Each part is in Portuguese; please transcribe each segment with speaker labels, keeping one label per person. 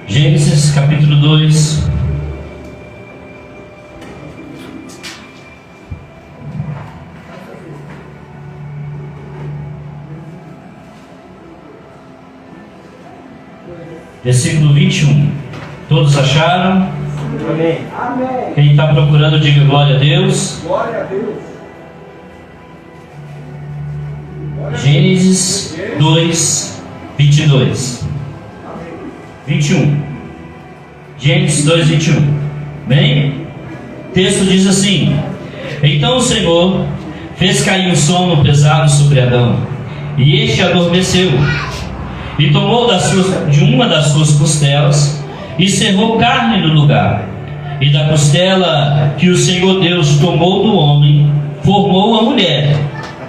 Speaker 1: Gênesis capítulo 2. Versículo 21. Todos acharam?
Speaker 2: Amém.
Speaker 1: Quem está procurando, diga glória a Deus.
Speaker 2: Glória a Deus.
Speaker 1: Gênesis 2, 22. 21. Gênesis 2, 21. Bem? O texto diz assim: Então o Senhor fez cair um sono pesado sobre Adão, e este adormeceu. E tomou de uma das suas costelas e cerrou carne no lugar. E da costela que o Senhor Deus tomou do homem, formou a mulher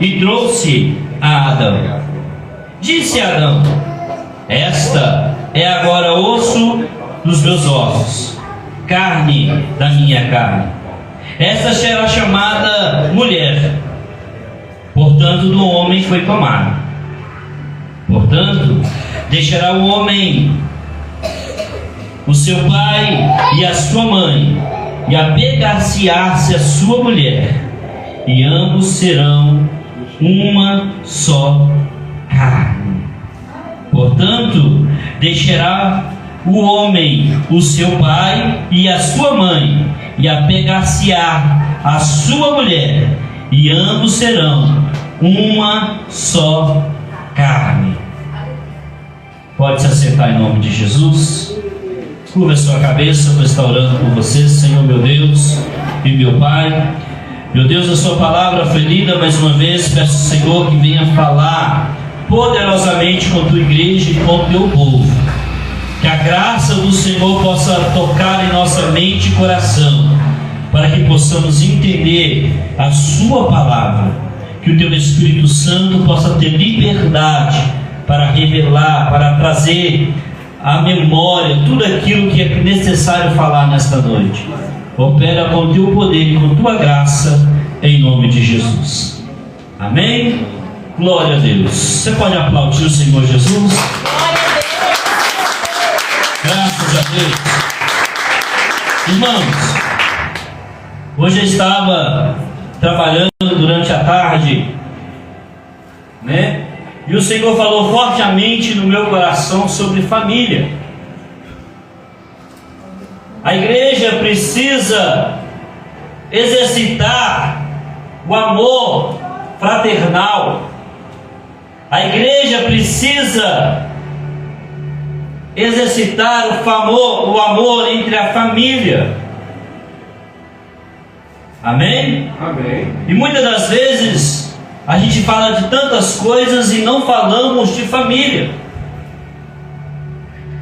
Speaker 1: e trouxe a Adão. Disse Adão: Esta é agora osso dos meus ossos, carne da minha carne. Esta será chamada mulher, portanto do homem foi tomada. Portanto, deixará o homem o seu pai e a sua mãe, e apegar-se-á-se a sua mulher, e ambos serão uma só carne. Portanto, deixará o homem o seu pai e a sua mãe, e apegar-se-á a sua mulher, e ambos serão uma só carne. Pode se acertar em nome de Jesus. Curva a sua cabeça, eu estou orando por você, Senhor meu Deus e meu Pai. Meu Deus, a sua palavra foi lida mais uma vez. Peço, Senhor, que venha falar poderosamente com a tua igreja e com o teu povo. Que a graça do Senhor possa tocar em nossa mente e coração, para que possamos entender a sua palavra. Que o teu Espírito Santo possa ter liberdade para revelar, para trazer à memória tudo aquilo que é necessário falar nesta noite. Opera com o teu poder e com tua graça, em nome de Jesus. Amém? Glória a Deus. Você pode aplaudir o Senhor Jesus? Graças a Deus. Irmãos, hoje eu estava trabalhando durante a tarde, né? E o Senhor falou fortemente no meu coração sobre família. A igreja precisa exercitar o amor fraternal. A igreja precisa exercitar o amor entre a família. Amém?
Speaker 2: Amém.
Speaker 1: E muitas das vezes a gente fala de tantas coisas e não falamos de família.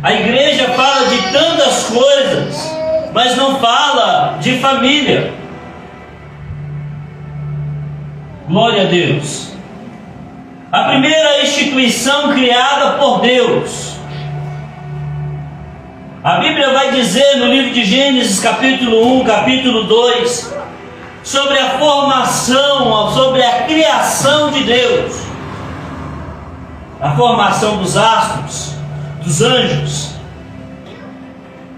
Speaker 1: A igreja fala de tantas coisas, mas não fala de família. Glória a Deus. A primeira instituição criada por Deus. A Bíblia vai dizer no livro de Gênesis, capítulo 1, capítulo 2, sobre a formação, sobre a criação de Deus, a formação dos astros, dos anjos,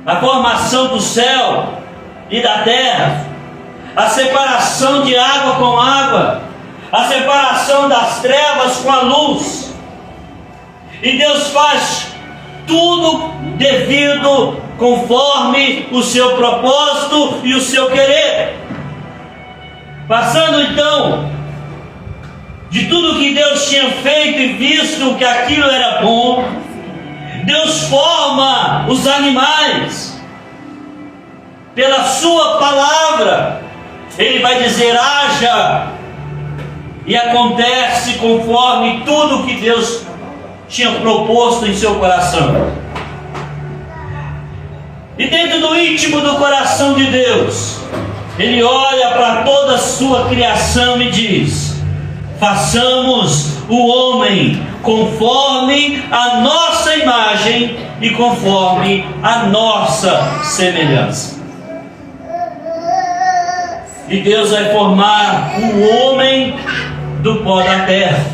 Speaker 1: a formação do céu e da terra, a separação de água com água, a separação das trevas com a luz. E Deus faz tudo devido conforme o seu propósito e o seu querer. Passando então de tudo que Deus tinha feito e visto que aquilo era bom, Deus forma os animais pela sua palavra. Ele vai dizer: haja, e acontece conforme tudo que Deus tinha proposto em seu coração. E dentro do íntimo do coração de Deus, Ele olha para toda a sua criação e diz: façamos o homem conforme a nossa imagem e conforme a nossa semelhança. E Deus vai formar o homem do pó da terra,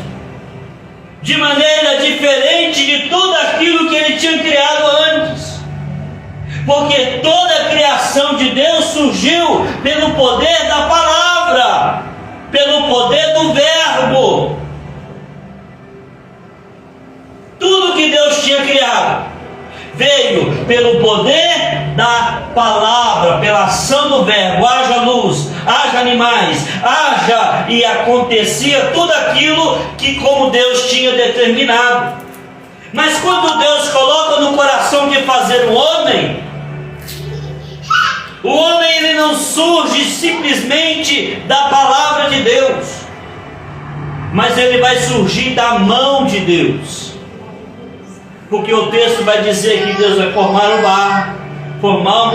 Speaker 1: de maneira diferente de tudo aquilo que Ele tinha criado antes. coração de Deus surgiu pelo poder da palavra, pelo poder do verbo. Tudo que Deus tinha criado veio pelo poder da palavra, pela ação do verbo. Haja luz, haja animais, haja, e acontecia tudo aquilo que como Deus tinha determinado. Mas quando Deus coloca no coração de fazer o homem ele não surge simplesmente da palavra de Deus, mas ele vai surgir da mão de Deus. Porque o texto vai dizer que Deus vai formar um barro, formar um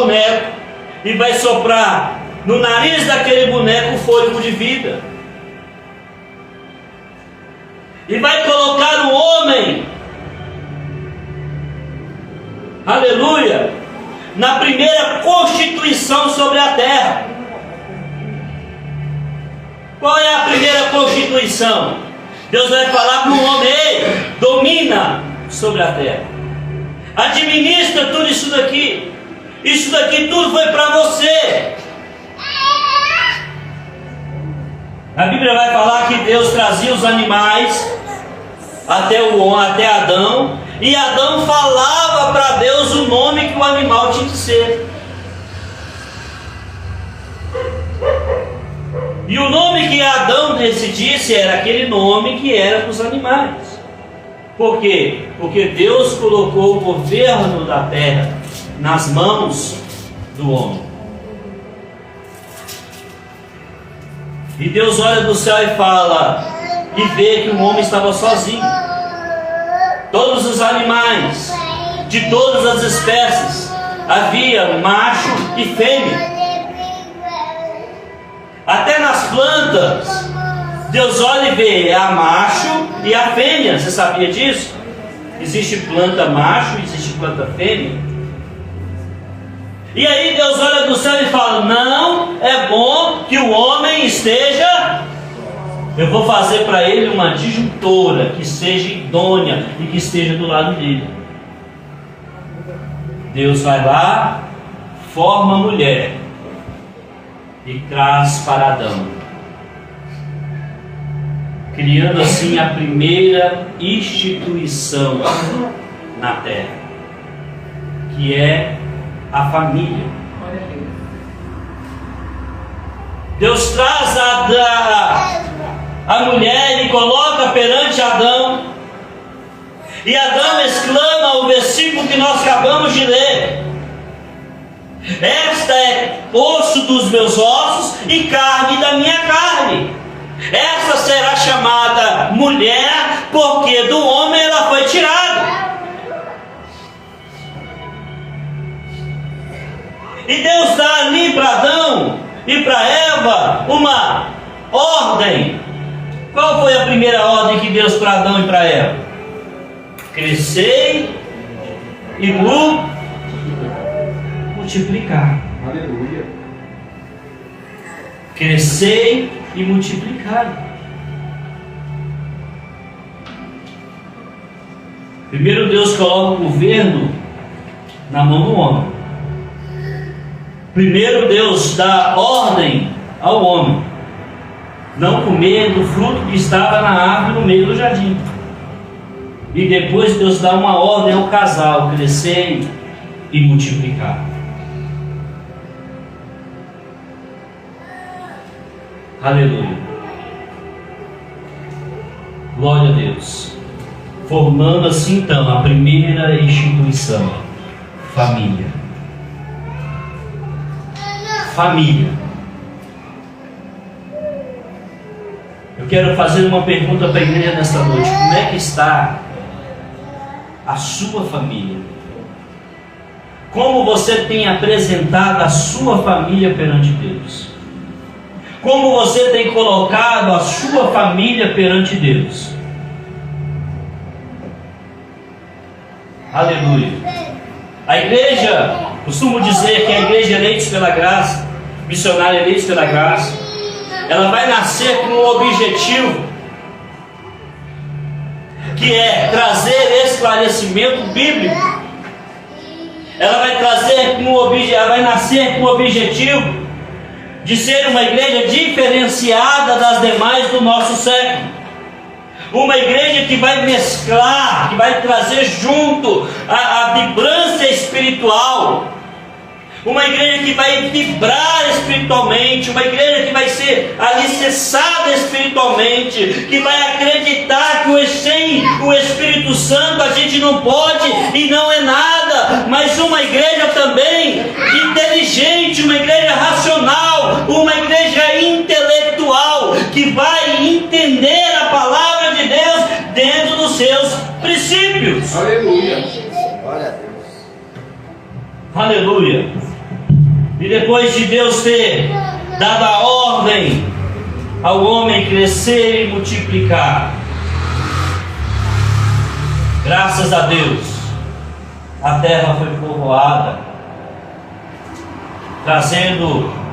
Speaker 1: boneco, e vai soprar no nariz daquele boneco o fôlego de vida, e vai colocar o homem, aleluia, na primeira constituição sobre a terra. Qual é a primeira constituição? Deus vai falar para o homem: ei, domina sobre a terra, administra tudo isso daqui tudo foi para você. A Bíblia vai falar que Deus trazia os animais até Adão, e Adão falava para Deus o nome que o animal tinha que ser. E o nome que Adão decidisse era aquele nome que era para os animais. Por quê? Porque Deus colocou o governo da terra nas mãos do homem. E Deus olha do céu e fala, e vê que o homem estava sozinho. Todos os animais, de todas as espécies, havia macho e fêmea. Até nas plantas, Deus olha e vê a macho e a fêmea. Você sabia disso? Existe planta macho, existe planta fêmea. E aí Deus olha do céu e fala: não é bom que o homem esteja. Eu vou fazer para ele uma disjuntora que seja idônea e que esteja do lado dele. Deus vai lá, forma a mulher e traz para Adão, criando assim a primeira instituição na terra, que é a família. Deus traz a mulher e coloca perante Adão, e Adão exclama o versículo que nós acabamos de ler: esta é osso dos meus ossos e carne da minha carne. Esta será chamada mulher, porque do homem ela foi tirada. E Deus dá ali para Adão e para Eva uma ordem. Qual foi a primeira ordem que Deus para Adão e para Eva? Crescei e multiplicar.
Speaker 2: Aleluia.
Speaker 1: Crescei e multiplicar. Primeiro Deus coloca o governo na mão do homem. Primeiro Deus dá ordem ao homem não comer do fruto que estava na árvore no meio do jardim. E depois Deus dá uma ordem ao casal: crescer e multiplicar. Aleluia. Glória a Deus. Formando assim então a primeira instituição: família. Família. Eu quero fazer uma pergunta para a igreja nesta noite: como é que está a sua família? Como você tem apresentado a sua família perante Deus? Como você tem colocado a sua família perante Deus? Aleluia. A igreja, costumo dizer que a igreja eleitos pela graça, missionária eleitos pela graça, ela vai nascer com um objetivo, que é trazer esclarecimento bíblico. Ela vai ela vai nascer com o objetivo de ser uma igreja diferenciada das demais do nosso século. Uma igreja que vai mesclar, que vai trazer junto a vibrância espiritual. Uma igreja que vai vibrar espiritualmente, uma igreja que vai ser alicerçada espiritualmente, que vai acreditar que sem o Espírito Santo a gente não pode e não é nada, mas uma igreja também inteligente, uma igreja racional, uma igreja intelectual, que vai entender a palavra de Deus dentro dos seus princípios.
Speaker 2: Aleluia. Glória a Deus.
Speaker 1: Aleluia. E depois de Deus ter dado a ordem ao homem crescer e multiplicar, graças a Deus, a terra foi povoada,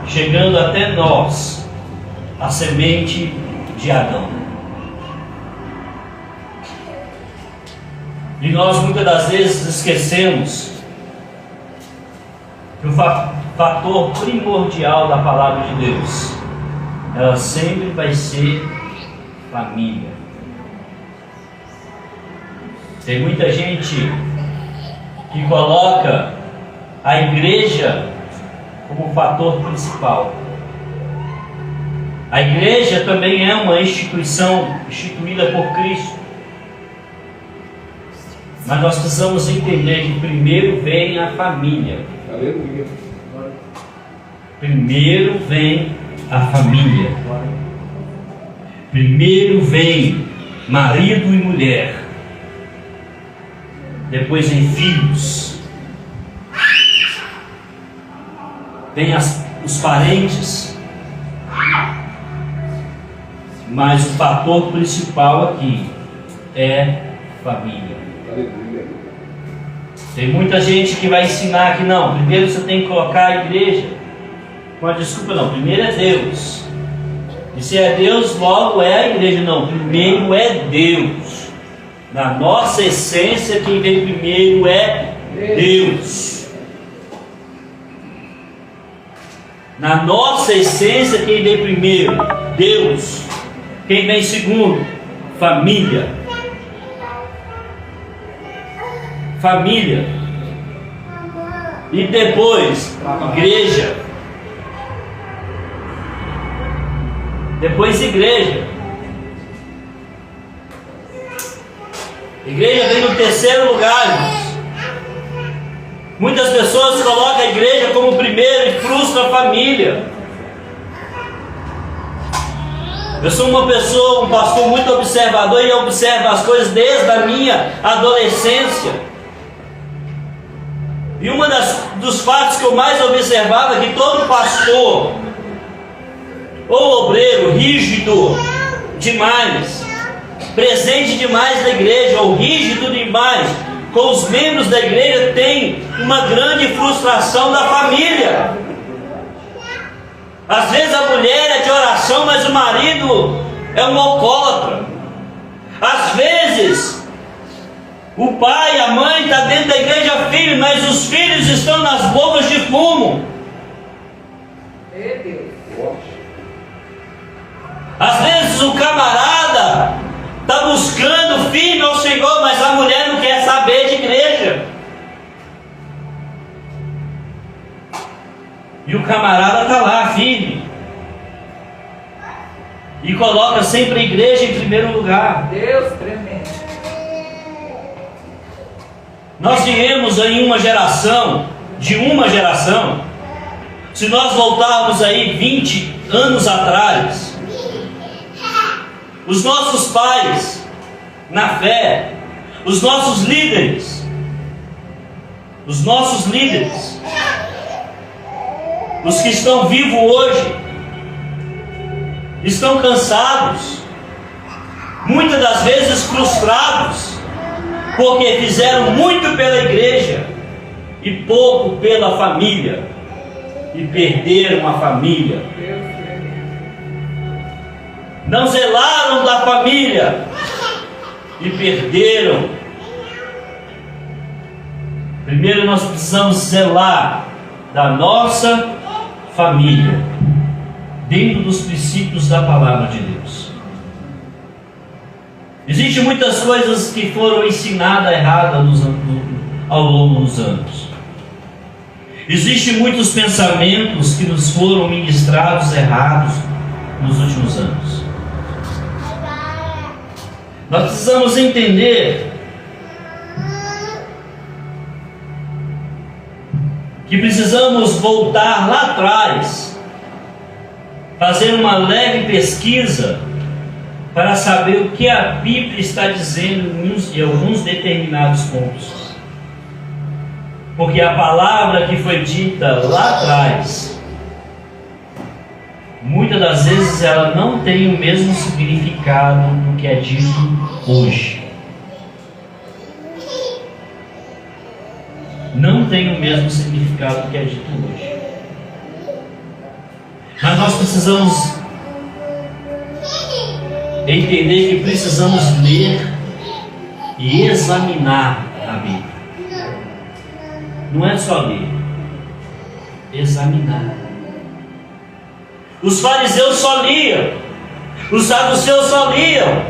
Speaker 1: chegando até nós, a semente de Adão. E nós muitas das vezes esquecemos que o fator primordial da palavra de Deus, ela sempre vai ser família. Tem muita gente que coloca a igreja como fator principal. A igreja também é uma instituição instituída por Cristo, mas nós precisamos entender que primeiro vem a família.
Speaker 2: Aleluia.
Speaker 1: Primeiro vem a família. Primeiro vem marido e mulher. Depois vem filhos. Vem os parentes. Mas o fator principal aqui é família.
Speaker 2: Aleluia.
Speaker 1: Tem muita gente que vai ensinar que não, primeiro você tem que colocar a igreja. Com a desculpa, não, primeiro é Deus. E se é Deus, logo é a igreja. Não, primeiro é Deus. Na nossa essência, quem vem primeiro é Deus. Na nossa essência, quem vem primeiro? Deus. Quem vem segundo? Família. Família. E depois, igreja. Depois, igreja. Igreja vem no terceiro lugar, irmãos. Muitas pessoas colocam a igreja como primeiro e frustram a família. Eu sou um pastor muito observador e observo as coisas desde a minha adolescência. E dos fatos que eu mais observava é que todo pastor ou obreiro rígido demais, presente demais na igreja, ou rígido demais com os membros da igreja, tem uma grande frustração da família. Às vezes a mulher é de oração, mas o marido é um alcoólatra. Às vezes o pai, a mãe está dentro da igreja firme, mas os filhos estão nas bocas de fumo. Às vezes o camarada está buscando firme ao Senhor, mas a mulher não quer saber de igreja. E o camarada está lá firme e coloca sempre a igreja em primeiro lugar.
Speaker 3: Deus tremendo.
Speaker 1: Nós viemos em uma geração, se nós voltarmos aí 20 anos atrás, os nossos pais na fé, os nossos líderes, os que estão vivos hoje, estão cansados, muitas das vezes frustrados, porque fizeram muito pela igreja e pouco pela família, e perderam a família. Não zelaram da família e perderam Primeiro nós precisamos zelar da nossa família, dentro dos princípios da palavra de Deus. Existem muitas coisas que foram ensinadas erradas ao longo dos anos. Existem muitos pensamentos que nos foram ministrados errados nos últimos anos. Nós precisamos entender que precisamos voltar lá atrás, fazer uma leve pesquisa para saber o que a Bíblia está dizendo em alguns determinados pontos. Porque a palavra que foi dita lá atrás, muitas das vezes ela não tem o mesmo significado do que é dito hoje. Não tem o mesmo significado do que é dito hoje. Mas nós precisamos entender que precisamos ler e examinar a Bíblia. Não é só ler, examinar. Os fariseus só liam, os saduceus só liam.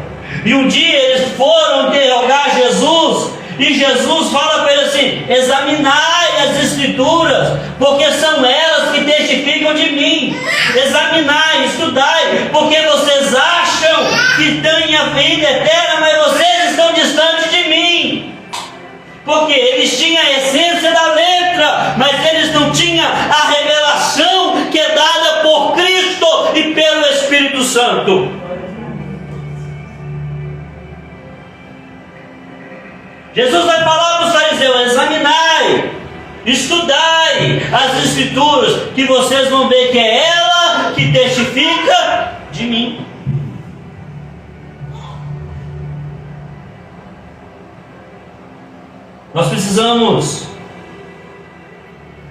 Speaker 1: E um dia eles foram interrogar Jesus, e Jesus fala para eles assim: examinai as Escrituras, porque são elas que testificam de mim. Examinai, estudai, porque vocês acham que têm a vida eterna, mas vocês estão distantes de mim. Porque eles tinham a essência da letra, mas eles não tinham a revelação que é dada por Cristo e pelo Espírito Santo. Jesus vai falar para os fariseus: examinai, estudai as Escrituras, que vocês vão ver que é ela que testifica de mim. Nós precisamos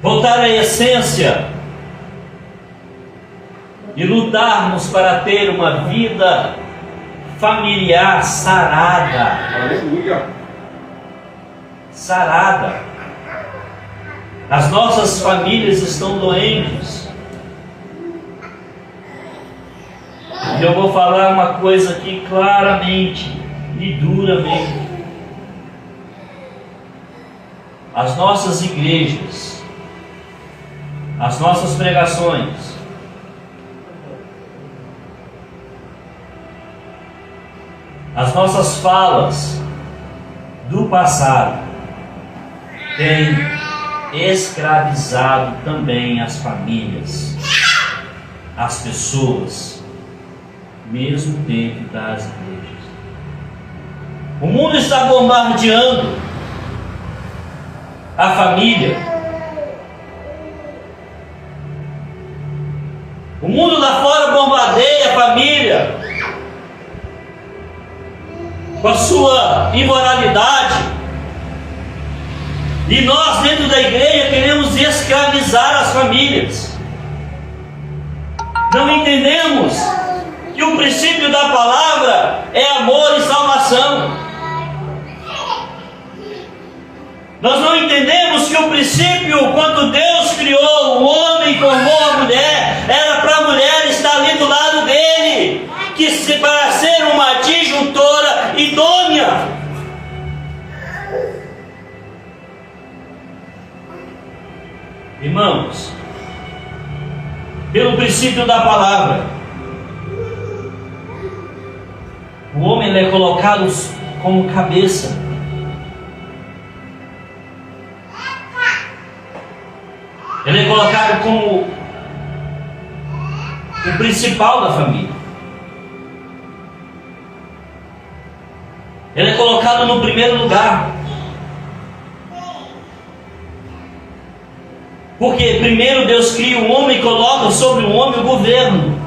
Speaker 1: voltar à essência e lutarmos para ter uma vida familiar sarada.
Speaker 2: Aleluia.
Speaker 1: Sarada. As nossas famílias estão doentes. E eu vou falar uma coisa aqui claramente e duramente. As nossas igrejas, as nossas pregações, as nossas falas do passado têm escravizado também as famílias, as pessoas, mesmo dentro das igrejas. O mundo está bombardeando a família. O mundo lá fora bombardeia a família com a sua imoralidade, e nós dentro da igreja queremos escravizar as famílias. Não entendemos que o princípio da palavra é amor e salvação. Nós não entendemos que o princípio, quando Deus criou o homem e formou a mulher, era para a mulher estar ali do lado dele, para ser uma disjuntora idônea. Irmãos, pelo princípio da palavra, o homem ele é colocado como cabeça. Ele é colocado como o principal da família. Ele é colocado no primeiro lugar. Porque primeiro Deus cria o homem e coloca sobre o homem o governo.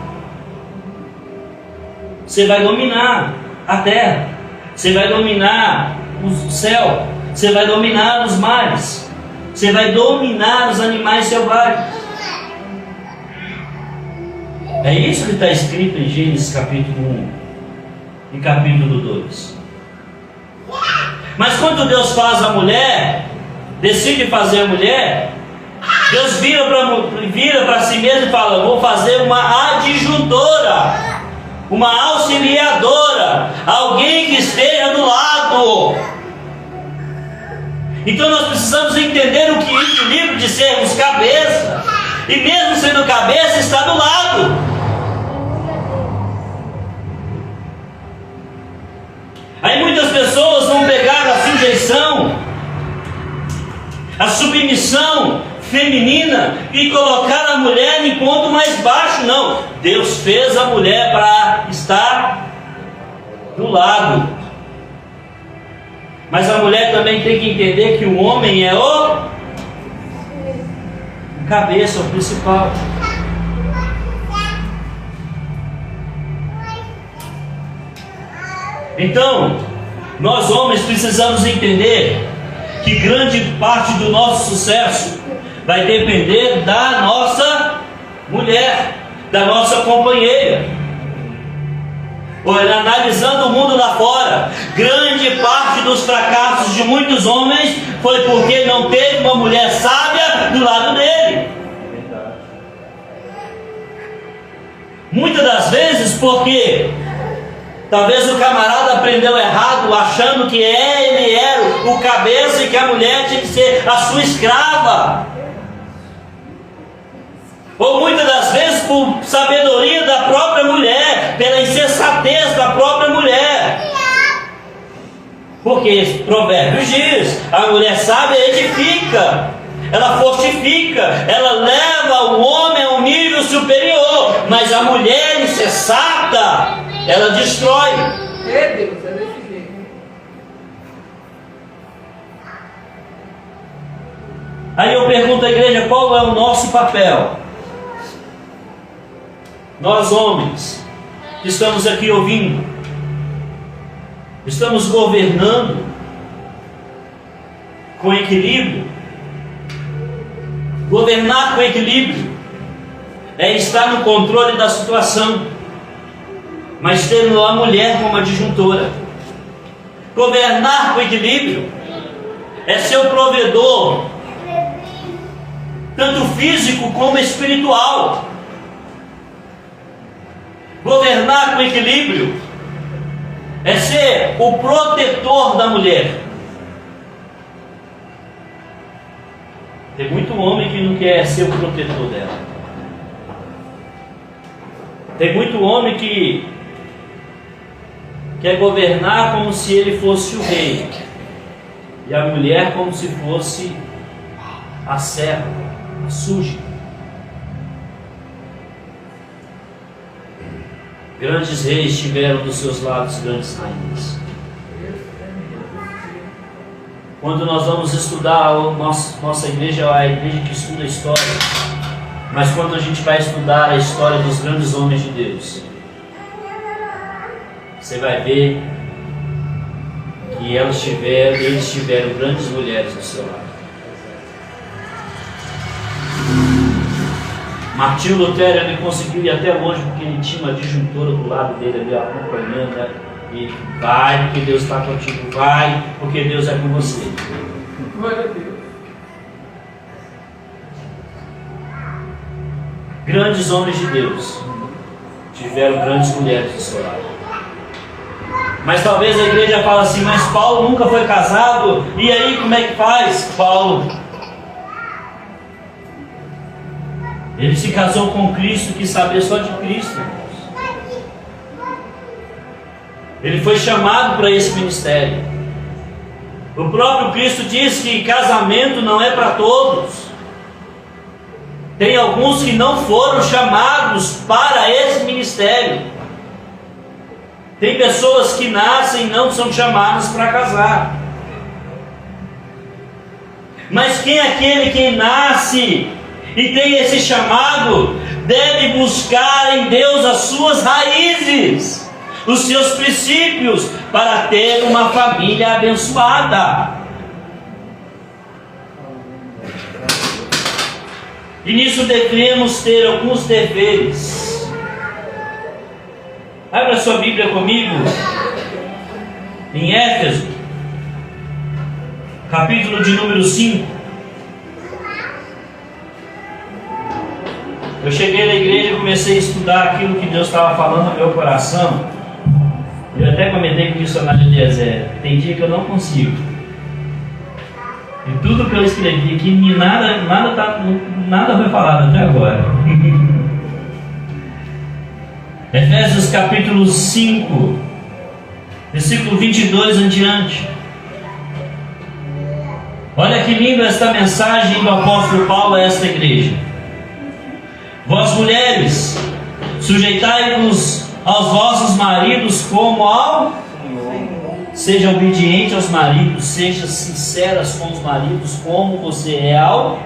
Speaker 1: Você vai dominar a terra, você vai dominar o céu, você vai dominar os mares, você vai dominar os animais selvagens. É isso que está escrito em Gênesis capítulo 1 e capítulo 2. Mas quando Deus faz a mulher, decide fazer a mulher, Deus vira para si mesmo e fala: vou fazer uma adjuntora, uma auxiliadora, alguém que esteja do lado. Então nós precisamos entender o que é o equilíbrio de sermos cabeça, e mesmo sendo cabeça, está do lado. Aí muitas pessoas vão pegar a sujeição, a submissão feminina e colocar a mulher em ponto mais baixo. Não, Deus fez a mulher para estar do lado, mas a mulher também tem que entender que o homem é o cabeça, o principal. Então, nós homens precisamos entender que grande parte do nosso sucesso vai depender da nossa mulher, da nossa companheira. Olha, analisando o mundo lá fora, grande parte dos fracassos de muitos homens foi porque não teve uma mulher sábia do lado dele. Muitas das vezes porque talvez o camarada aprendeu errado, achando que ele era o cabeça e que a mulher tinha que ser a sua escrava. Ou muitas das vezes por sabedoria da própria mulher, pela insensatez da própria mulher. Porque Provérbios diz: a mulher sábia edifica, ela fortifica, ela leva o homem a um nível superior, mas a mulher insensata, ela destrói.
Speaker 3: É Deus, é desse jeito.
Speaker 1: Aí eu pergunto à igreja: qual é o nosso papel? Nós homens, que estamos aqui ouvindo, estamos governando com equilíbrio? Governar com equilíbrio é estar no controle da situação, mas tendo a mulher como adjuntora. Governar com equilíbrio é ser o provedor, tanto físico como espiritual. Governar com equilíbrio é ser o protetor da mulher. Tem muito homem que não quer ser o protetor dela. Tem muito homem que quer governar como se ele fosse o rei, e a mulher como se fosse a serva, a súdita. Grandes reis tiveram dos seus lados grandes rainhas. Quando nós vamos estudar, nossa igreja é a igreja que estuda a história, mas quando a gente vai estudar a história dos grandes homens de Deus, você vai ver que eles tiveram grandes mulheres ao seu lado. Martinho Lutero, ele conseguiu ir até longe porque ele tinha uma adjuntora do lado dele ali acompanhando, né? E vai porque Deus está contigo, vai porque Deus é com você.
Speaker 3: Glória a Deus.
Speaker 1: Grandes homens de Deus tiveram grandes mulheres do seu lado. Mas talvez a igreja fale assim: mas Paulo nunca foi casado, e aí como é que faz? Paulo, ele se casou com Cristo, quis saber só de Cristo. Ele foi chamado para esse ministério. O próprio Cristo diz que casamento não é para todos. Tem alguns que não foram chamados para esse ministério. Tem pessoas que nascem e não são chamadas para casar. Mas quem é aquele que nasce e tem esse chamado, deve buscar em Deus as suas raízes, os seus princípios, para ter uma família abençoada. E nisso devemos ter alguns deveres. Abra sua Bíblia comigo em Éfeso, capítulo de número 5. Eu cheguei na igreja e comecei a estudar aquilo que Deus estava falando no meu coração. Eu até comentei com o missionário Eliezer, tem dia que eu não consigo. E tudo que eu escrevi aqui, nada foi falado até agora. Efésios capítulo 5, versículo 22 em diante. Olha que linda esta mensagem do apóstolo Paulo a esta igreja. Vós mulheres, sujeitai-vos aos vossos maridos como ao Senhor. Seja obediente aos maridos, seja sinceras com os maridos como você é ao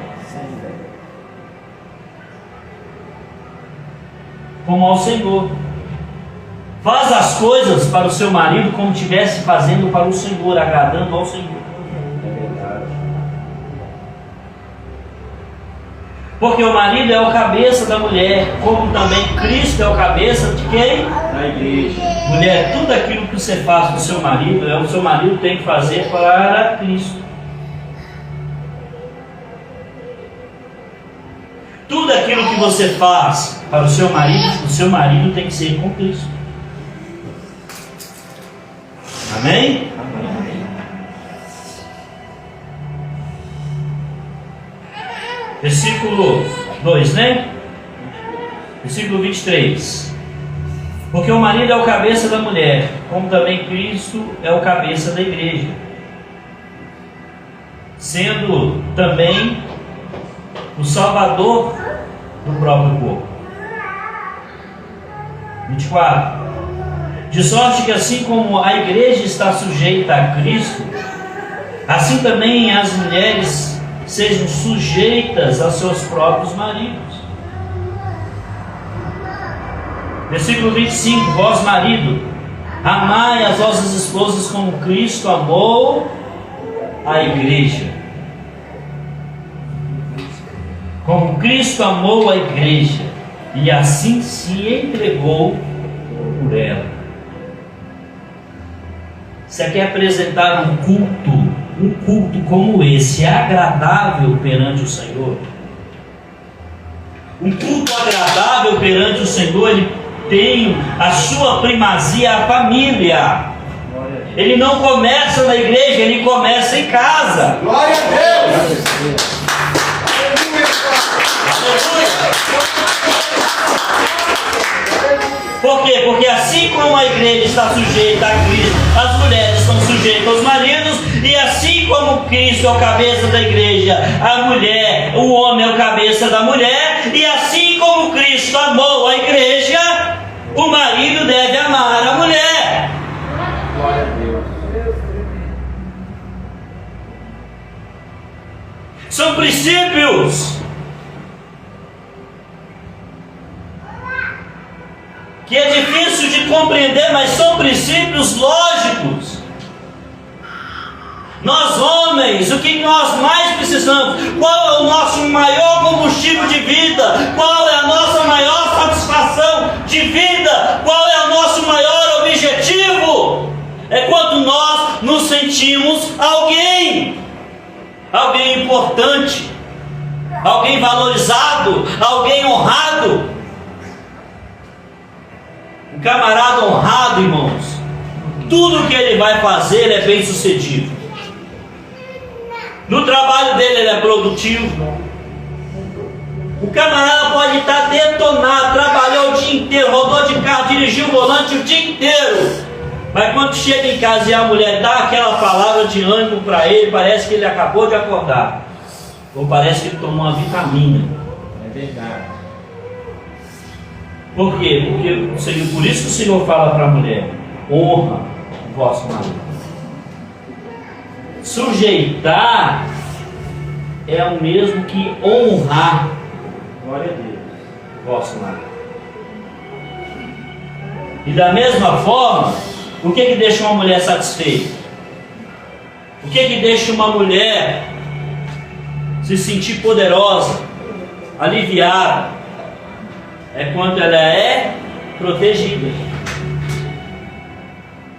Speaker 1: Senhor. Faz as coisas para o seu marido como estivesse fazendo para o Senhor, agradando ao Senhor. Porque o marido é o cabeça da mulher, como também Cristo é o cabeça de quem?
Speaker 2: Da igreja.
Speaker 1: Mulher, tudo aquilo que você faz para o seu marido, o seu marido tem que fazer para Cristo. Tudo aquilo que você faz para o seu marido tem que ser com Cristo. Amém? Versículo 2, né? Versículo 23. Porque o marido é o cabeça da mulher, como também Cristo é o cabeça da igreja, sendo também o salvador do próprio corpo. 24. De sorte que assim como a igreja está sujeita a Cristo, assim também as mulheres sejam sujeitas a seus próprios maridos. Versículo 25. Vós, marido, amai as vossas esposas como Cristo amou a igreja. Como Cristo amou a igreja e assim se entregou por ela. Você quer apresentar um culto como esse, agradável perante o Senhor? Um culto agradável perante o Senhor, ele tem a sua primazia, a família. Ele não começa na igreja, ele começa em casa.
Speaker 2: Glória a Deus!
Speaker 1: Por quê? Porque assim como a igreja está sujeita a Cristo, as mulheres estão sujeitas aos maridos, e assim como Cristo é o cabeça da igreja, a mulher, o homem é o cabeça da mulher, e assim como Cristo amou a igreja, o marido deve amar a mulher.
Speaker 2: Glória a Deus.
Speaker 1: São princípios que é difícil de compreender, mas são princípios lógicos. Nós homens, o que nós mais precisamos? Qual é o nosso maior combustível de vida? Qual é a nossa maior satisfação de vida? Qual é o nosso maior objetivo? É quando nós nos sentimos alguém importante, alguém valorizado, alguém honrado. Um camarada honrado, irmãos, tudo que ele vai fazer ele é bem sucedido. No trabalho dele ele é produtivo. O camarada pode estar detonado, trabalhou o dia inteiro, rodou de carro, dirigiu o volante o dia inteiro, mas quando chega em casa e a mulher dá aquela palavra de ânimo para ele, parece que ele acabou de acordar, ou parece que ele tomou uma vitamina.
Speaker 2: É verdade.
Speaker 1: Por quê? Porque por isso que o Senhor fala para a mulher: honra o vosso marido. Sujeitar é o mesmo que honrar.
Speaker 2: Glória a Deus.
Speaker 1: O vosso marido. E da mesma forma, o que deixa uma mulher satisfeita? O que deixa uma mulher se sentir poderosa, aliviada? É quando ela é protegida.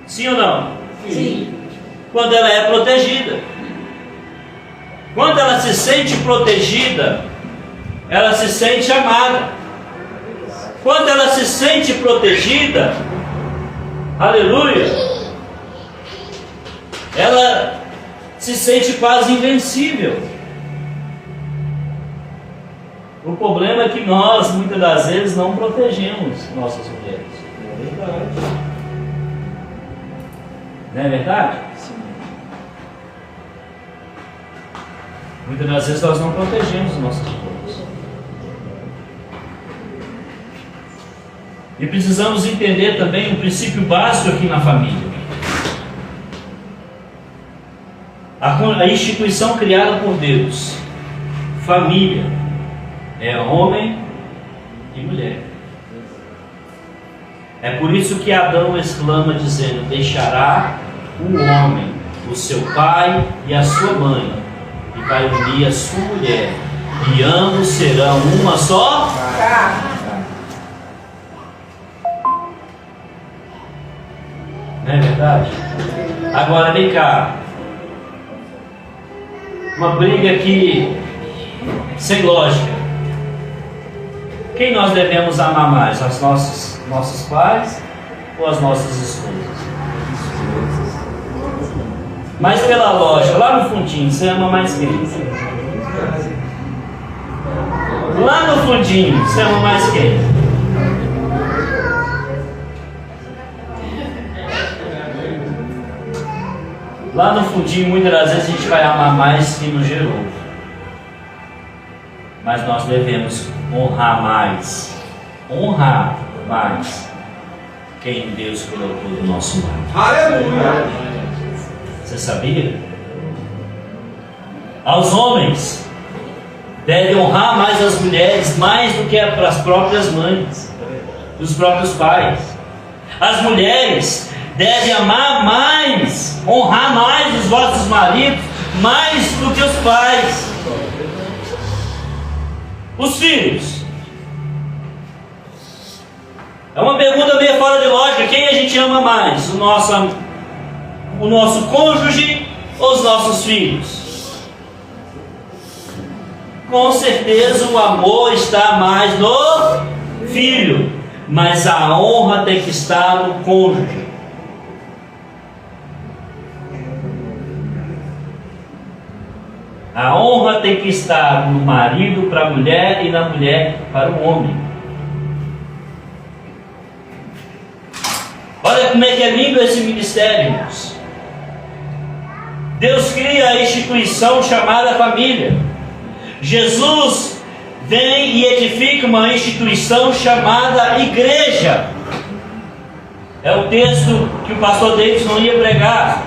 Speaker 1: Sim ou não?
Speaker 3: Sim.
Speaker 1: Quando ela é protegida. Quando ela se sente protegida, ela se sente amada. Quando ela se sente protegida, aleluia, ela se sente quase invencível. O problema é que nós, muitas das vezes, não protegemos nossas mulheres.
Speaker 2: É verdade.
Speaker 1: Não é verdade?
Speaker 2: Sim.
Speaker 1: Muitas das vezes nós não protegemos nossas mulheres. E precisamos entender também um princípio básico aqui na família. A instituição criada por Deus, família, é homem e mulher. É por isso que Adão exclama dizendo: deixará o homem o seu pai e a sua mãe, e vai unir a sua mulher, e ambos serão uma só
Speaker 3: Carne.
Speaker 1: Não é verdade? Agora vem cá. Uma briga aqui sem lógica. Quem nós devemos amar mais? Os nossos pais ou as nossas esposas? Mas pela lógica, lá no fundinho, você ama mais quem? Lá no fundinho, você ama mais quem? Lá no fundinho, muitas das vezes a gente vai amar mais quem nos gerou. Mas nós devemos honrar mais quem Deus colocou do nosso lado.
Speaker 3: Aleluia.
Speaker 1: Você sabia? Aos homens, devem honrar mais as mulheres, mais do que para as próprias mães, os próprios pais. As mulheres devem amar mais, honrar mais os vossos maridos, mais do que os pais. Os filhos. É uma pergunta meio fora de lógica. Quem a gente ama mais? O nosso cônjuge ou os nossos filhos? Com certeza o amor está mais no filho, mas a honra tem que estar no cônjuge. A honra tem que estar no marido para a mulher e na mulher para o homem. Olha como é que é lindo esse ministério, irmãos. Deus cria a instituição chamada família. Jesus vem e edifica uma instituição chamada igreja. É o texto que o pastor Davidson ia pregar.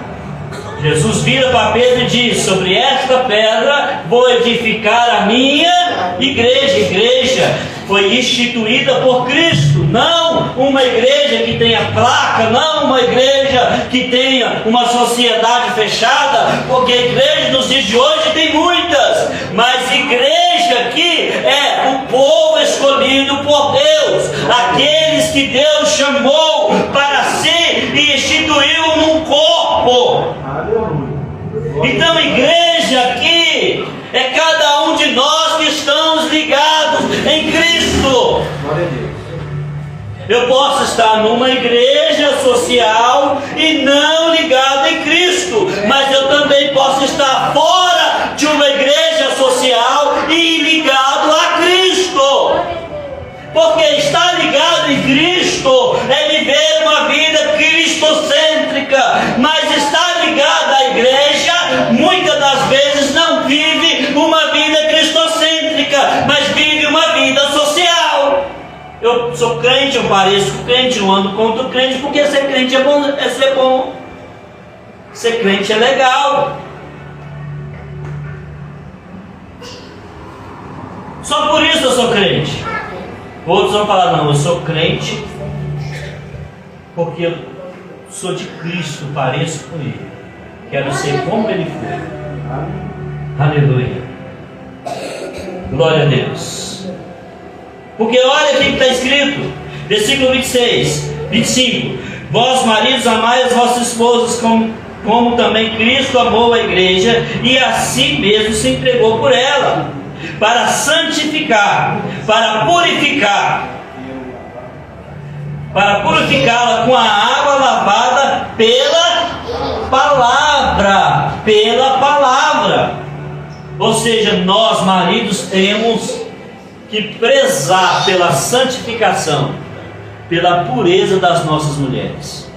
Speaker 1: Jesus vira para Pedro e diz: sobre esta pedra vou edificar a minha igreja. Igreja foi instituída por Cristo, não uma igreja que tenha placa, não uma igreja que tenha uma sociedade fechada, porque igreja nos dias de hoje tem muitas, mas igreja aqui é o povo escolhido por Deus, aqueles que Deus chamou para si e instituiu num corpo. Então, igreja aqui é cada um de nós que estamos ligados em Cristo.
Speaker 2: Glória a Deus.
Speaker 1: Eu posso estar numa igreja social e não ligado em Cristo, mas eu também posso estar fora de uma igreja social e ligado a Cristo. Porque estar ligado em Cristo é viver uma vida cristocêntrica, mas estar ligado à igreja muitas das vezes não vive uma vida cristocêntrica, mas vive uma vida social. Eu sou crente, eu pareço crente, eu ando contra o crente, porque ser crente é bom, é ser bom. Ser crente é legal. Só por isso eu sou crente. Outros vão falar: não, eu sou crente porque eu sou de Cristo, pareço com Ele, quero ser como Ele foi. Aleluia. Glória a Deus. Porque olha o que está escrito, versículo 26, 25: vós maridos amai as vossas esposas como também Cristo amou a igreja e a si mesmo se entregou por ela, para santificar, para purificá-la com a água lavada pela palavra. Ou seja, nós maridos temos que prezar pela santificação, pela pureza das nossas mulheres.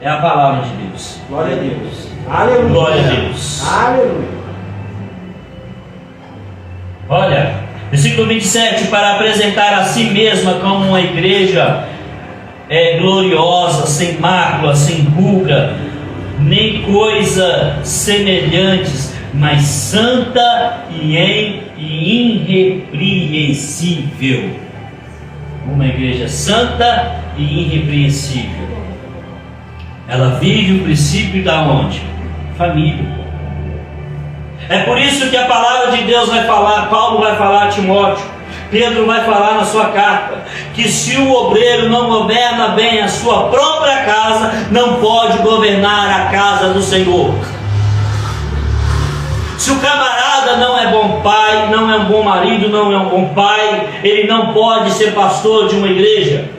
Speaker 1: É a palavra de Deus.
Speaker 2: Glória a Deus. Aleluia.
Speaker 1: Glória a Deus.
Speaker 2: Aleluia.
Speaker 1: Olha, versículo 27, para apresentar a si mesma como uma igreja gloriosa, sem mácula, sem ruga, nem coisa semelhantes, mas santa e irrepreensível. Uma igreja santa e irrepreensível. Ela vive o princípio da onde? Família. É por isso que a palavra de Deus vai falar, Paulo vai falar a Timóteo, Pedro vai falar na sua carta, que se o obreiro não governa bem a sua própria casa, não pode governar a casa do Senhor. Se o camarada não é bom pai, não é um bom marido, não é um bom pai, ele não pode ser pastor de uma igreja.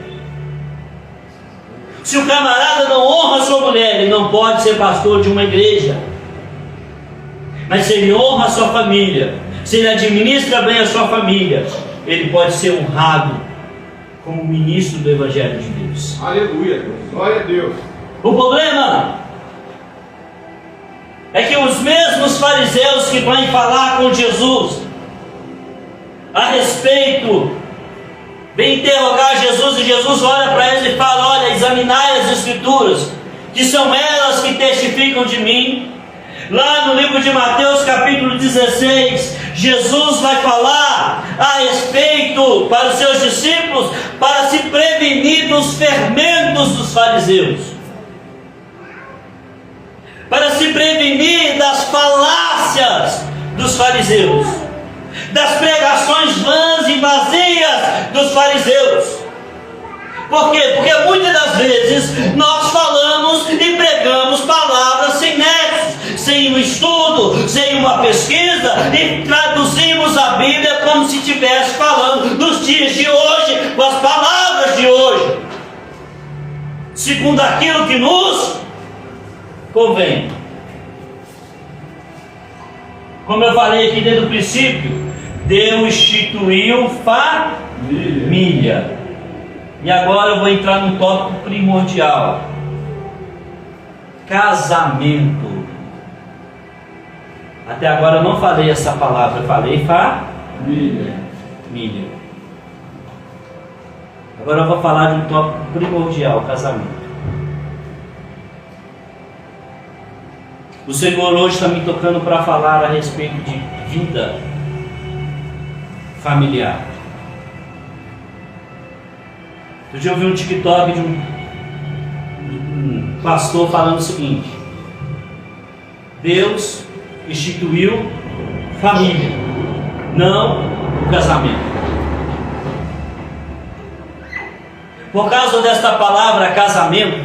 Speaker 1: Se o camarada não honra sua mulher, ele não pode ser pastor de uma igreja. Mas se ele honra a sua família, se ele administra bem a sua família, ele pode ser honrado como ministro do Evangelho de Deus.
Speaker 2: Aleluia, Deus. Glória a Deus.
Speaker 1: O problema é que os mesmos fariseus que vão falar com Jesus a respeito, vem interrogar Jesus, e Jesus olha para eles e fala: olha, examinai as Escrituras, que são elas que testificam de mim. Lá no livro de Mateus capítulo 16, Jesus vai falar a respeito para os seus discípulos, para se prevenir dos fermentos dos fariseus, para se prevenir das falácias dos fariseus, das pregações vãs e vazias dos fariseus. Por quê? Porque muitas das vezes nós falamos e pregamos palavras sem nexo, sem um estudo, sem uma pesquisa, e traduzimos a Bíblia como se estivesse falando nos dias de hoje, com as palavras de hoje, segundo aquilo que nos convém. Como eu falei aqui desde o princípio, Deus instituiu família. E agora eu vou entrar num tópico primordial: casamento. Até agora eu não falei essa palavra, eu falei família. Agora eu vou falar de um tópico primordial: casamento. O Senhor hoje está me tocando para falar a respeito de vida familiar. Eu já ouvi um TikTok de um pastor falando o seguinte: Deus instituiu família, não o casamento. Por causa desta palavra casamento,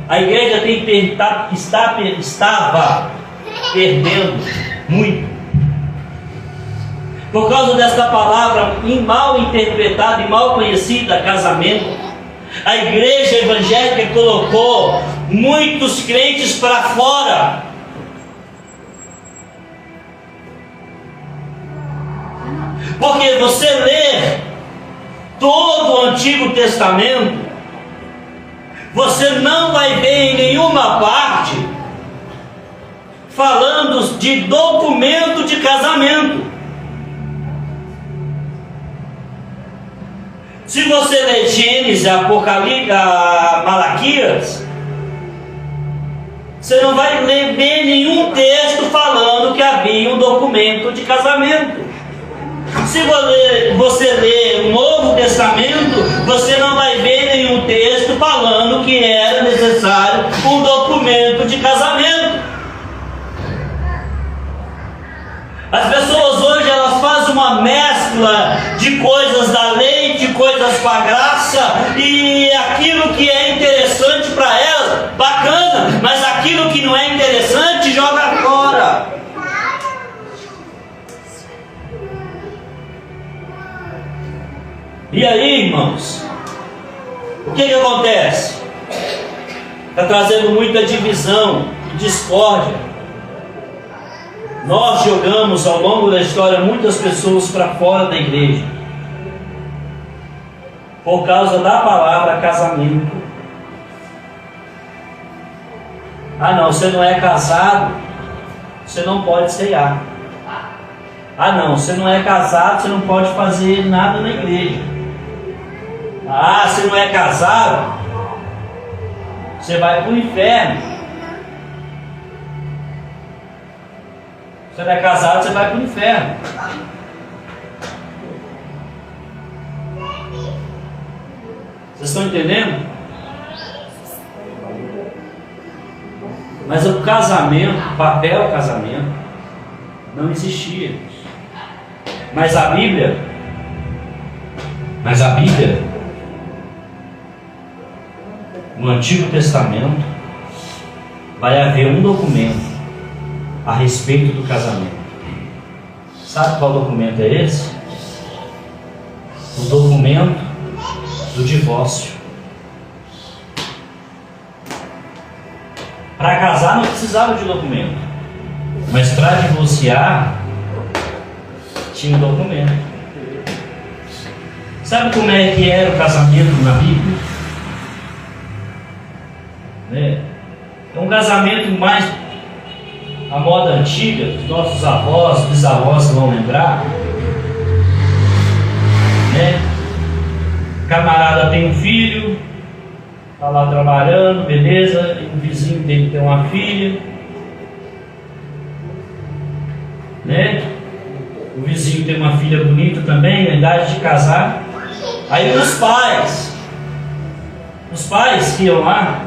Speaker 1: a igreja estava perdendo muito. Por causa desta palavra mal interpretada e mal conhecida, casamento, a igreja evangélica colocou muitos crentes para fora. Porque você lê todo o Antigo Testamento, você não vai ver em nenhuma parte falando de documento de casamento. Se você ler Gênesis, Apocalipse, Malaquias, você não vai ver nenhum texto falando que havia um documento de casamento. Se você ler o Novo Testamento, você não vai ver nenhum texto falando que era necessário um documento de casamento. As pessoas hoje elas fazem uma mescla de coisas da lei, de coisas com a graça, e aquilo que é interessante para elas, bacana, mas aquilo que não é interessante, joga fora. E aí, irmãos, o que acontece? Está trazendo muita divisão e discórdia. Nós jogamos ao longo da história muitas pessoas para fora da igreja por causa da palavra casamento. Ah não, você não é casado, você não pode ceiar. Ah não, você não é casado, você não pode fazer nada na igreja. Ah, você não é casado, você vai para o inferno. Você não é casado, você vai para o inferno. Vocês estão entendendo? Mas o casamento, o papel casamento, não existia. Mas a Bíblia, no Antigo Testamento, vai haver um documento a respeito do casamento. Sabe qual documento é esse? O documento do divórcio. Para casar não precisava de documento, mas para divorciar tinha um documento. Sabe como é que era o casamento na Bíblia? É um casamento mais a moda antiga, os nossos avós, bisavós vão lembrar, né? Camarada tem um filho, está lá trabalhando, beleza, e o vizinho dele tem uma filha, né? O vizinho tem uma filha bonita também, na idade de casar. Aí os pais que iam lá,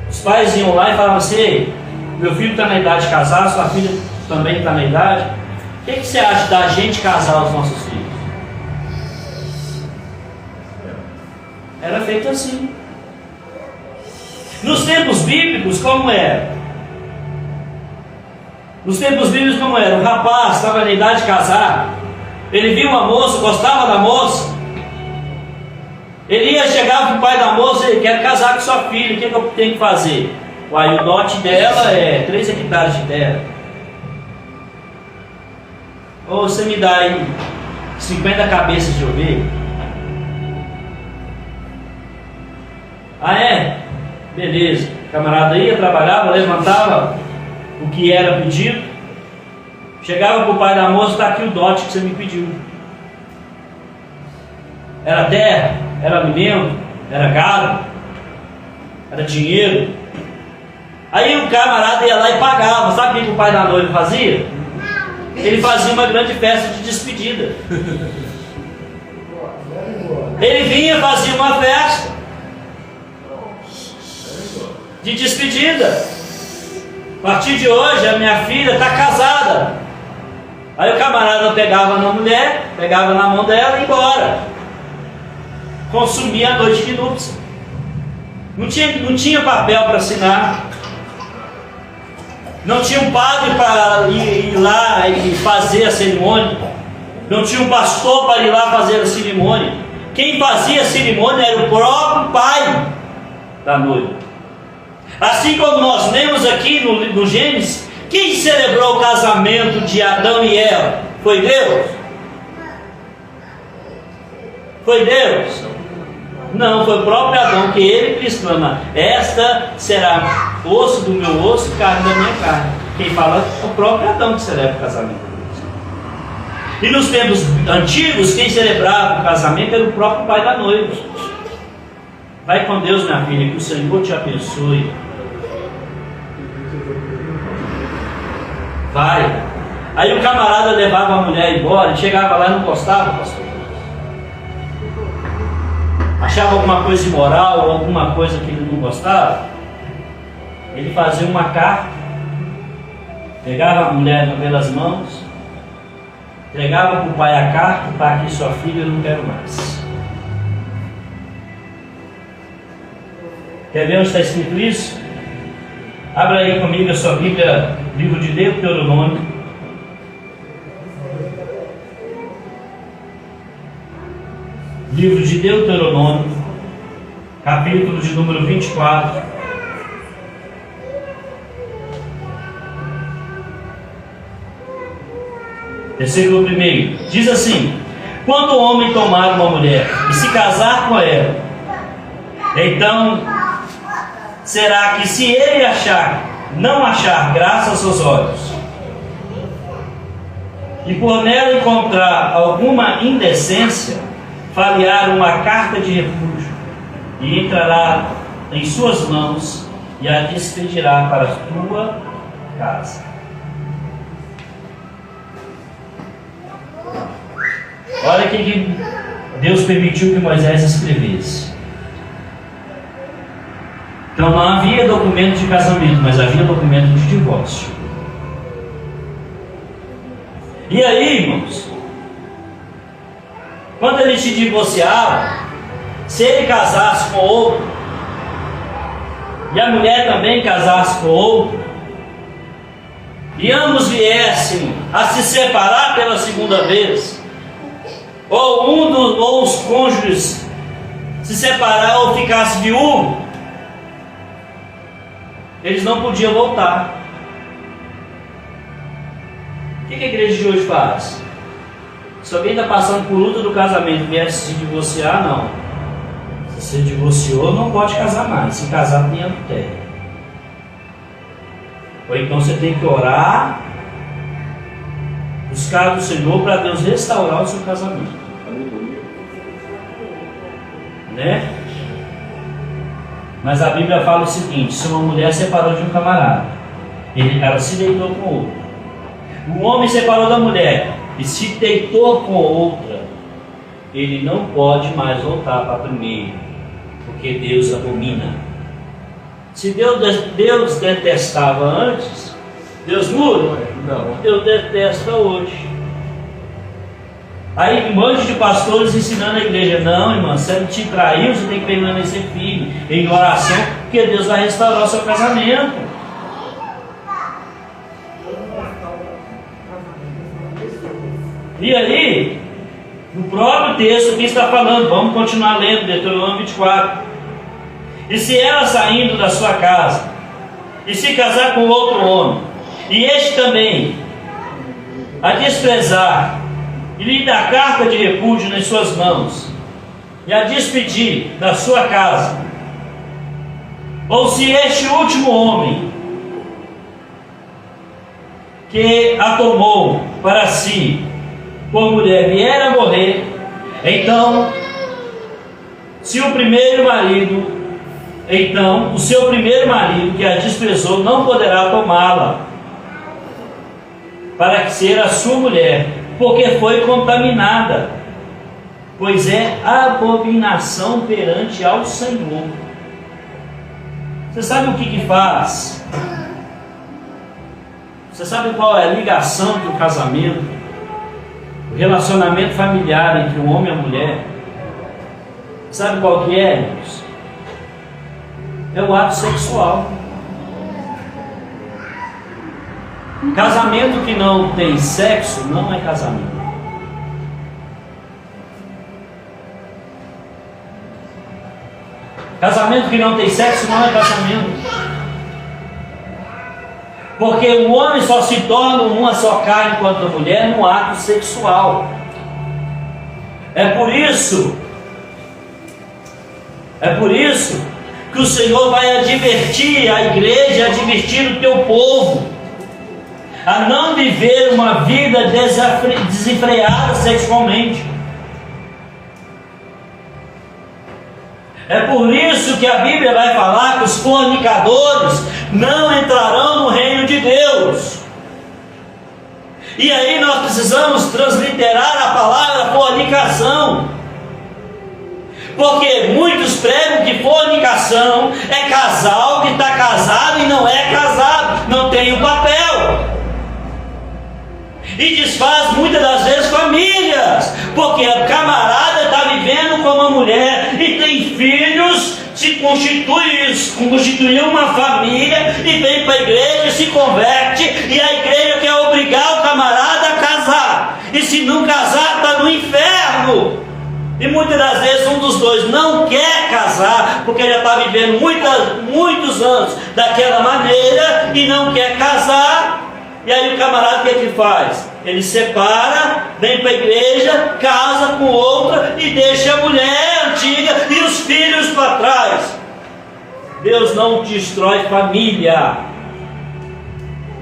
Speaker 1: os pais iam lá e falavam assim: meu filho está na idade de casar, sua filha também está na idade, o que você acha da gente casar os nossos filhos? Era feito assim. Nos tempos bíblicos, como era? Nos tempos bíblicos, como era? O rapaz estava na idade de casar, ele viu uma moça, gostava da moça, ele ia chegar para o pai da moça e quer casar com sua filha, o que eu tenho que fazer? Uai, o dote dela é 3 hectares de terra. Ou você me dá aí 50 cabeças de ovelha? Ah é? Beleza. O camarada ia, trabalhava, levantava o que era pedido, chegava para o pai da moça: está aqui o dote que você me pediu. Era terra, era alimento, era gado, era dinheiro. Aí o camarada ia lá e pagava. Sabe o que o pai da noiva fazia? Ele fazia uma grande festa de despedida. Ele vinha, fazia uma festa de despedida. A partir de hoje a minha filha está casada. Aí o camarada pegava na mulher, pegava na mão dela e ia embora. Consumia a noite de núpcia. Não tinha papel para assinar. Não tinha um padre para ir lá e fazer a cerimônia. Não tinha um pastor para ir lá fazer a cerimônia. Quem fazia a cerimônia era o próprio pai da noiva. Assim como nós lemos aqui no Gênesis, quem celebrou o casamento de Adão e Eva? Foi Deus? Foi Deus? Não, foi o próprio Adão, que ele exclama: esta será osso do meu osso, carne da minha carne. Quem fala é o próprio Adão que celebra o casamento. E nos tempos antigos, quem celebrava o casamento era o próprio pai da noiva. Vai com Deus, minha filha, que o Senhor te abençoe. Vai. Aí o camarada levava a mulher embora, e chegava lá e não gostava, pastor. Achava alguma coisa imoral, ou alguma coisa que ele não gostava, ele fazia uma carta, pegava a mulher pelas mãos Entregava para o pai a carta: está aqui sua filha, eu não quero mais. Quer ver onde está escrito isso? Abra aí comigo a sua Bíblia, livro de Deuteronômio. Livro de Deuteronômio, capítulo de número 24. Versículo 1. Diz assim: quando o homem tomar uma mulher e se casar com ela, então será que, se ele não achar graça aos seus olhos, e por nela encontrar alguma indecência, falhar uma carta de refúgio, e entrará em suas mãos e a despedirá para a tua casa. Olha o que Deus permitiu que Moisés escrevesse. Então não havia documento de casamento, mas havia documento de divórcio. E aí, irmãos, quando ele se divorciava, se ele casasse com outro, e a mulher também casasse com outro, e ambos viessem a se separar pela segunda vez, ou os cônjuges se separar ou ficasse viúvo, eles não podiam voltar. O que a igreja de hoje faz? Se alguém está passando por luta do casamento e vier se divorciar, não. Se você divorciou, não pode casar mais. Se casar, tem adultério. Ou então você tem que orar, buscar do Senhor para Deus restaurar o seu casamento. Né? Mas a Bíblia fala o seguinte: se uma mulher separou de um camarada, ela se deitou com outro. O homem separou da mulher e se deitou com outra, ele não pode mais voltar para a primeira, porque Deus abomina. Se Deus detestava antes, Deus muda? Não. Deus detesta hoje. Aí um monte de pastores ensinando a igreja: não, irmão, se ele te traiu, você tem que permanecer firme em oração, porque Deus vai restaurar o seu casamento. E aí, no próprio texto que está falando, vamos continuar lendo, Deuteronômio 24. E se ela, saindo da sua casa e se casar com outro homem, e este também a desprezar e lhe dar carta de repúdio nas suas mãos, e a despedir da sua casa, ou se este último homem que a tomou para si por mulher vier a morrer, então o seu primeiro marido que a desprezou não poderá tomá-la para ser a sua mulher, porque foi contaminada, pois é abominação perante ao Senhor. Você sabe o que faz? Você sabe qual é a ligação do casamento, o relacionamento familiar entre um homem e a mulher? Sabe qual que é, irmãos? É o ato sexual. Casamento que não tem sexo não é casamento. Casamento que não tem sexo não é casamento. Porque o homem só se torna uma só carne quanto a mulher no ato sexual. É por isso que o Senhor vai advertir a igreja, advertir o teu povo a não viver uma vida desenfreada sexualmente. É por isso que a Bíblia vai falar que os fornicadores não entrarão no reino de Deus. E aí nós precisamos transliterar a palavra fornicação, porque muitos pregam que fornicação é casal que está casado e não é casado, não tem o papel. E desfaz muitas das vezes famílias, porque a camarada está vivendo com uma mulher e tem filhos, se constituiu uma família e vem para a igreja e se converte, e a igreja quer obrigar o camarada a casar, e se não casar está no inferno. E muitas das vezes um dos dois não quer casar, porque já está vivendo muitos anos daquela maneira e não quer casar. E aí o camarada o que é que faz? Ele separa, vem para a igreja, casa com outra e deixa a mulher antiga e os filhos para trás. Deus não destrói família.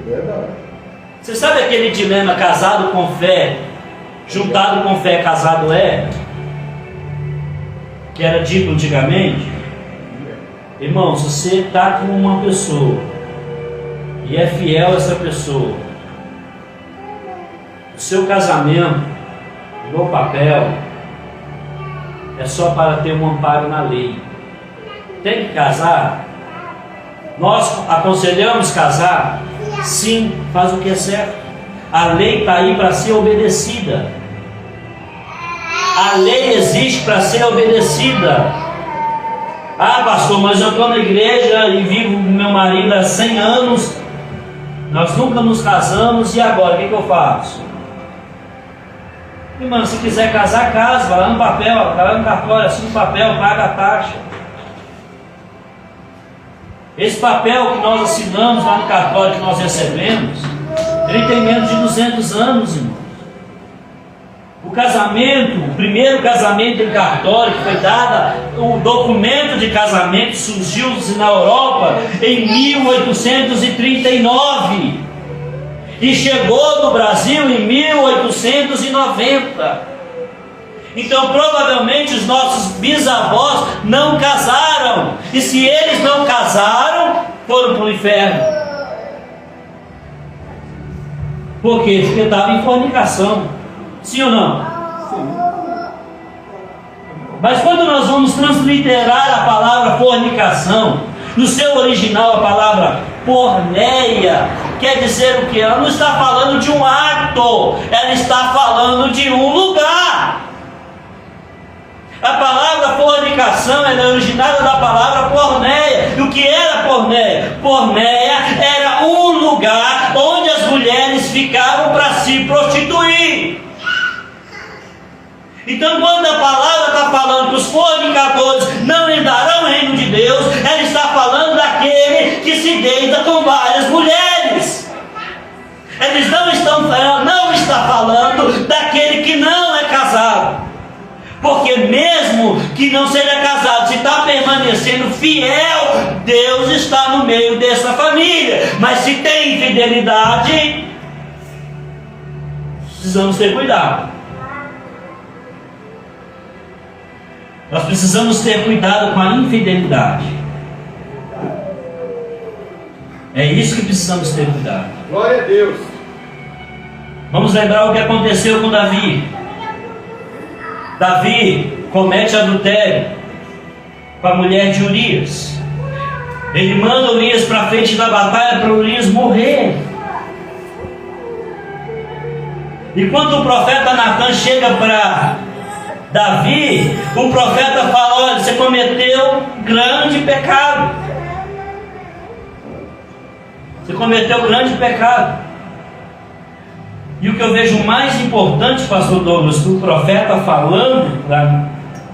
Speaker 2: Verdade.
Speaker 1: Você sabe aquele dilema casado com fé, juntado com fé, casado é? Que era dito antigamente? Irmão, se você está com uma pessoa e é fiel a essa pessoa, o seu casamento no papel é só para ter um amparo na lei. Tem que casar? Nós aconselhamos casar? Sim, faz o que é certo. A lei está aí para ser obedecida. A lei existe para ser obedecida. Ah, pastor, mas eu estou na igreja e vivo com meu marido há 100 anos, nós nunca nos casamos, e agora, o que eu faço? Irmão, se quiser casar, casa, vai lá no papel, vai lá no cartório, assina o papel, paga a taxa. Esse papel que nós assinamos lá no cartório, que nós recebemos, ele tem menos de 200 anos, irmão. O casamento, o primeiro casamento em cartório, que foi dado, o documento de casamento surgiu na Europa em 1839 e chegou no Brasil em 1890. Então provavelmente os nossos bisavós não casaram, e se eles não casaram, foram para o inferno. Por quê? Porque estava em fornicação. Sim ou não? Sim. Mas quando nós vamos transliterar a palavra fornicação, no seu original a palavra porneia, quer dizer o que? Ela não está falando de um ato, ela está falando de um lugar. A palavra fornicação é originada da palavra porneia. E o que era porneia? Porneia era um lugar onde as mulheres ficavam para se prostituir. Então, quando a palavra está falando que os fornicadores não herdarão o reino de Deus, ela está falando daquele que se deita com várias mulheres. Ela não está falando daquele que não é casado. Porque mesmo que não seja casado, se está permanecendo fiel, Deus está no meio dessa família. Mas se tem infidelidade, precisamos ter cuidado. Nós precisamos ter cuidado com a infidelidade. É isso que precisamos ter cuidado.
Speaker 2: Glória a Deus.
Speaker 1: Vamos lembrar o que aconteceu com Davi. Davi comete adultério com a mulher de Urias. Ele manda Urias para frente da batalha para Urias morrer. E quando o profeta Natan chega para Davi, o profeta fala: olha, você cometeu grande pecado. Você cometeu grande pecado. E o que eu vejo mais importante, pastor Douglas, que o profeta falando,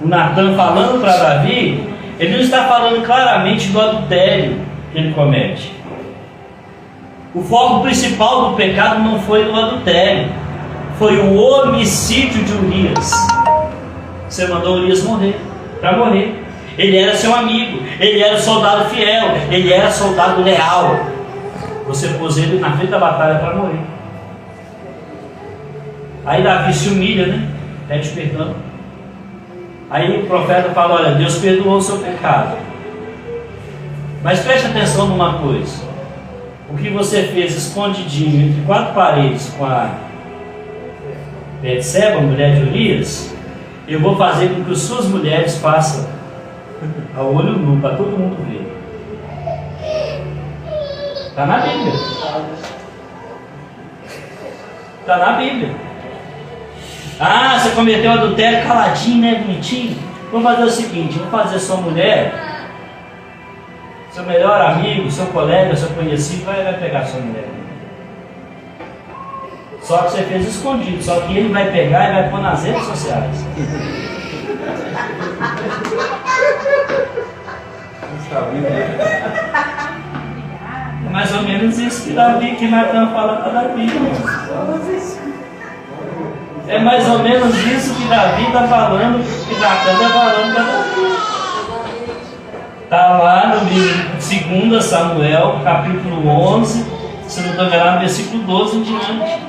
Speaker 1: o Natan falando para Davi, ele não está falando claramente do adultério que ele comete. O foco principal do pecado não foi o adultério, foi o homicídio de Urias. Você mandou Urias morrer, para morrer. Ele era seu amigo, ele era soldado fiel, ele era soldado leal. Você pôs ele na frente da batalha para morrer. Aí Davi se humilha, né? Pede perdão. Aí o profeta fala: olha, Deus perdoou o seu pecado. Mas preste atenção numa coisa. O que você fez escondidinho entre quatro paredes com a Betseba, mulher de Urias, eu vou fazer com que as suas mulheres façam a olho nu, para todo mundo ver. Está na Bíblia. Está na Bíblia. Ah, você cometeu adultério caladinho, né? Bonitinho. Vamos fazer o seguinte: vamos fazer sua mulher, seu melhor amigo, seu colega, seu conhecido, vai pegar sua mulher. Só que você fez escondido, só que ele vai pegar e vai pôr nas redes sociais. É mais ou menos isso que Davi, que nós estamos falando para Davi, irmãos. É mais ou menos isso que Davi está falando, que Natan está falando para Davi. Está lá no livro 2 Samuel, capítulo 11, se não estou enganado, versículo 12 em diante.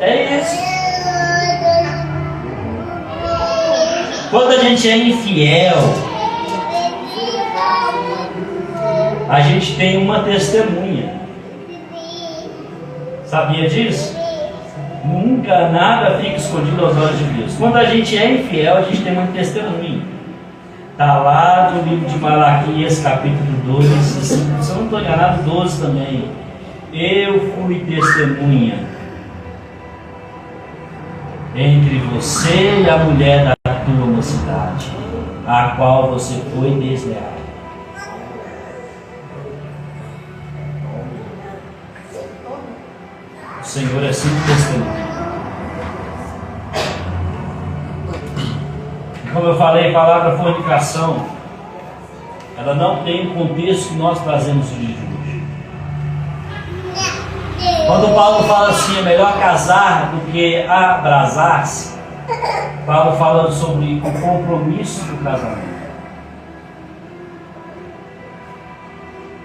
Speaker 1: É isso. Quando a gente é infiel, a gente tem uma testemunha. Sabia disso? Nunca nada fica escondido aos olhos de Deus. Quando a gente é infiel, a gente tem uma testemunha. Está lá no livro de Malaquias, capítulo 2, se eu não estou enganado, 12 também. Eu fui testemunha entre você e a mulher da tua mocidade, a qual você foi desleal. O Senhor é sempre testemunha. Como eu falei, a palavra fornicação, ela não tem o contexto que nós trazemos no dia de hoje. Quando Paulo fala assim, é melhor casar do que abrasar-se, Paulo fala sobre o compromisso do casamento.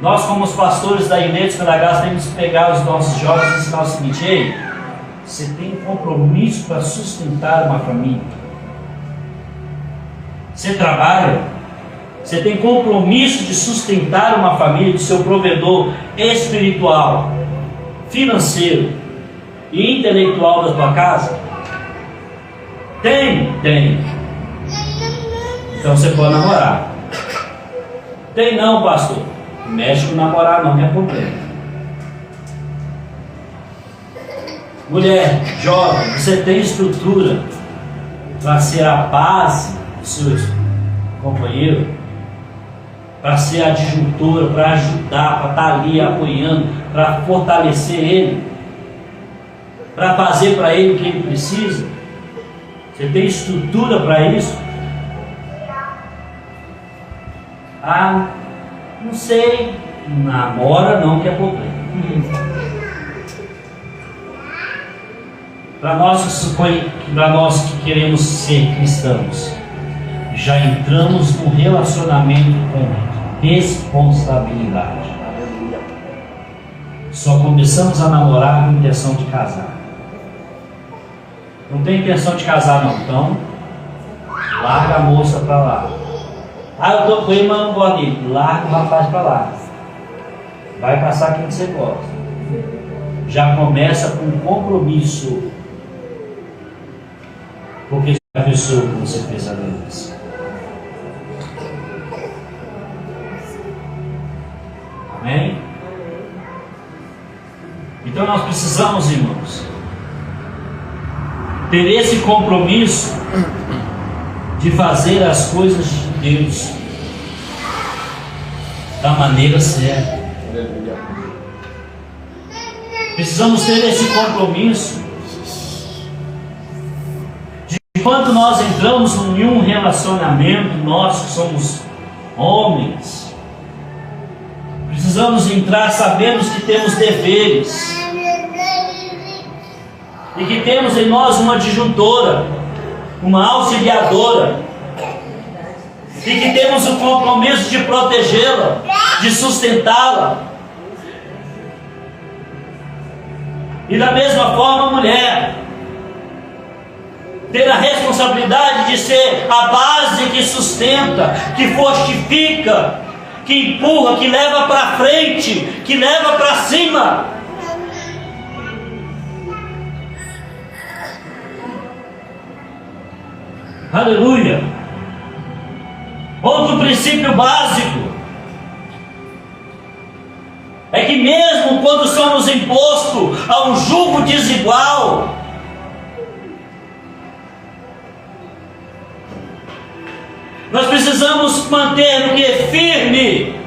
Speaker 1: Nós, como os pastores da Igreja pela Graça, temos que pegar os nossos jovens e ensinar o seguinte: ei, você tem compromisso para sustentar uma família. Você trabalha, você tem compromisso de sustentar uma família, de ser o provedor espiritual, financeiro e intelectual da tua casa? Tem. Então você pode namorar. Tem não, pastor. Mexe com namorar não, que é problema. Mulher, jovem, você tem estrutura para ser a base do seu companheiro, para ser a adjuntora, para ajudar, para estar ali apoiando, para fortalecer ele, para fazer para ele o que ele precisa? Você tem estrutura para isso? Ah, não sei. Namora não, que é problema. Para nós que queremos ser cristãos, já entramos num relacionamento com responsabilidade. Só começamos a namorar com intenção de casar. Não tem intenção de casar não, então larga a moça para lá. Ah, eu estou com ele, mas não gosto dele. Larga o rapaz para lá. Vai passar quem você gosta. Já começa com um compromisso, porque já pensou que você fez a vez. Amém? Então nós precisamos, irmãos, ter esse compromisso de fazer as coisas de Deus da maneira certa. Precisamos ter esse compromisso de quando nós entramos em um relacionamento, nós que somos homens, precisamos entrar sabendo que temos deveres e que temos em nós uma adjuntora, uma auxiliadora, e que temos o compromisso de protegê-la, de sustentá-la. E da mesma forma a mulher ter a responsabilidade de ser a base que sustenta, que fortifica, que empurra, que leva para frente, que leva para cima. Aleluia. Outro princípio básico é que mesmo quando somos impostos a um jugo desigual, nós precisamos manter o que é firme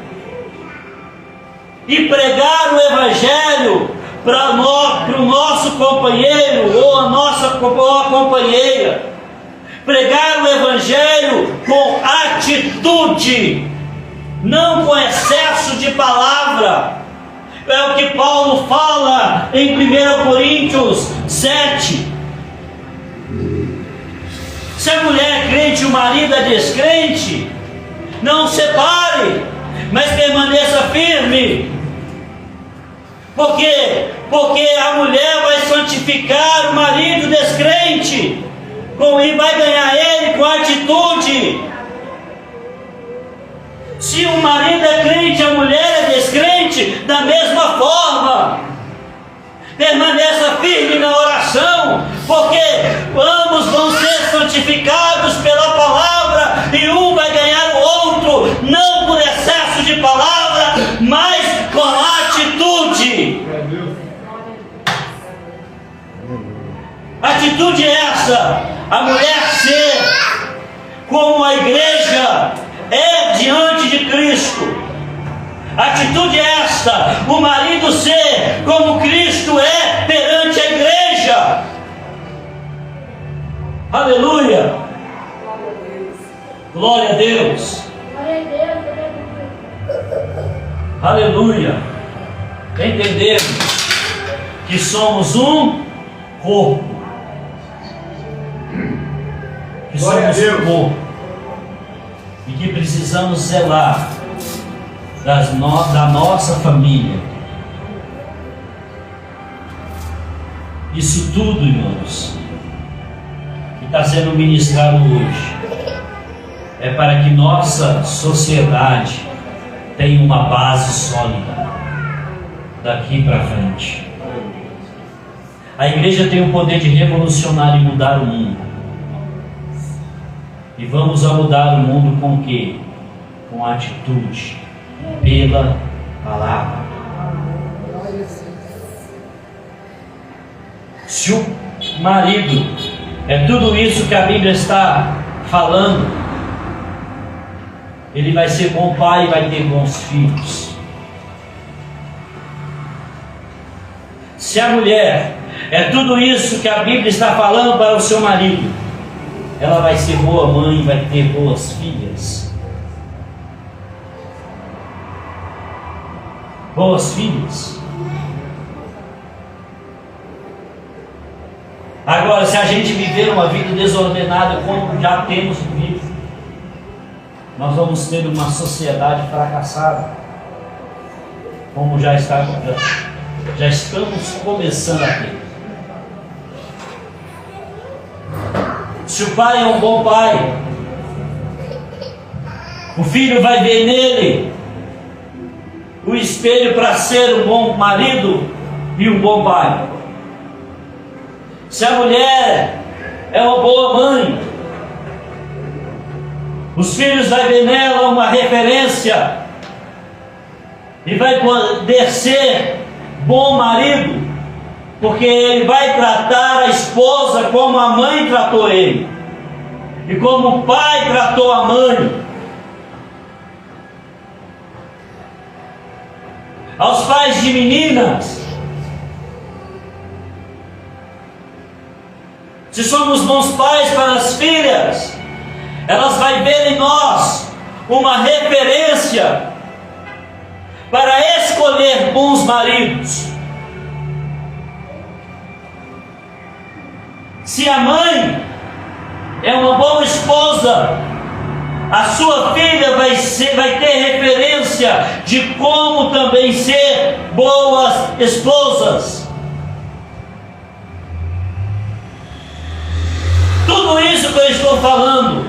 Speaker 1: e pregar o Evangelho para o nosso companheiro ou a nossa companheira. Pregar o Evangelho com atitude, não com excesso de palavra. É o que Paulo fala em 1 Coríntios 7. Se a mulher é crente e o marido é descrente, não separe, mas permaneça firme. Por quê? Porque a mulher vai santificar o marido descrente e vai ganhar ele com atitude. Se o marido é crente e a mulher é descrente, da mesma forma, permaneça firme na oração, porque ambos vão ser santificados pela palavra e um vai ganhar o outro, não por excesso de palavra, mas com atitude. Atitude essa, a mulher ser como a igreja é diante de Cristo. Atitude esta, o marido ser como Cristo é perante a igreja. Aleluia. Glória a Deus. Aleluia. Entendemos que somos um corpo. Que somos um corpo. E que precisamos zelar da nossa família. Isso tudo, irmãos, que está sendo ministrado hoje, é para que nossa sociedade tenha uma base sólida daqui para frente. A igreja tem o poder de revolucionar e mudar o mundo. E vamos a mudar o mundo com o quê? Com atitude, pela palavra. Se o marido é tudo isso que a Bíblia está falando, ele vai ser bom pai e vai ter bons filhos. Se a mulher é tudo isso que a Bíblia está falando para o seu marido, ela vai ser boa mãe e vai ter boas filhas. Boas filhas. Agora, se a gente viver uma vida desordenada como já temos vivido, nós vamos ter uma sociedade fracassada, como já estamos começando a ter. Se o pai é um bom pai, o filho vai ver nele o espelho para ser um bom marido e um bom pai. Se a mulher é uma boa mãe, os filhos vão ver nela uma referência e vai poder ser bom marido, porque ele vai tratar a esposa como a mãe tratou ele e como o pai tratou a mãe. Aos pais de meninas, se somos bons pais para as filhas, elas vão ver em nós uma referência para escolher bons maridos. Se a mãe é uma boa esposa, a sua filha vai ter referência de como também ser boas esposas. Tudo isso que eu estou falando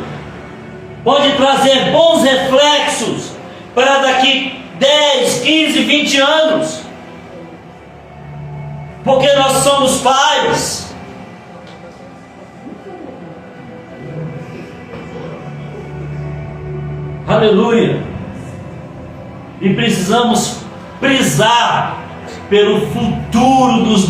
Speaker 1: pode trazer bons reflexos para daqui 10, 15, 20 anos, porque nós somos pais. Aleluia. E precisamos prisar pelo futuro dos nossos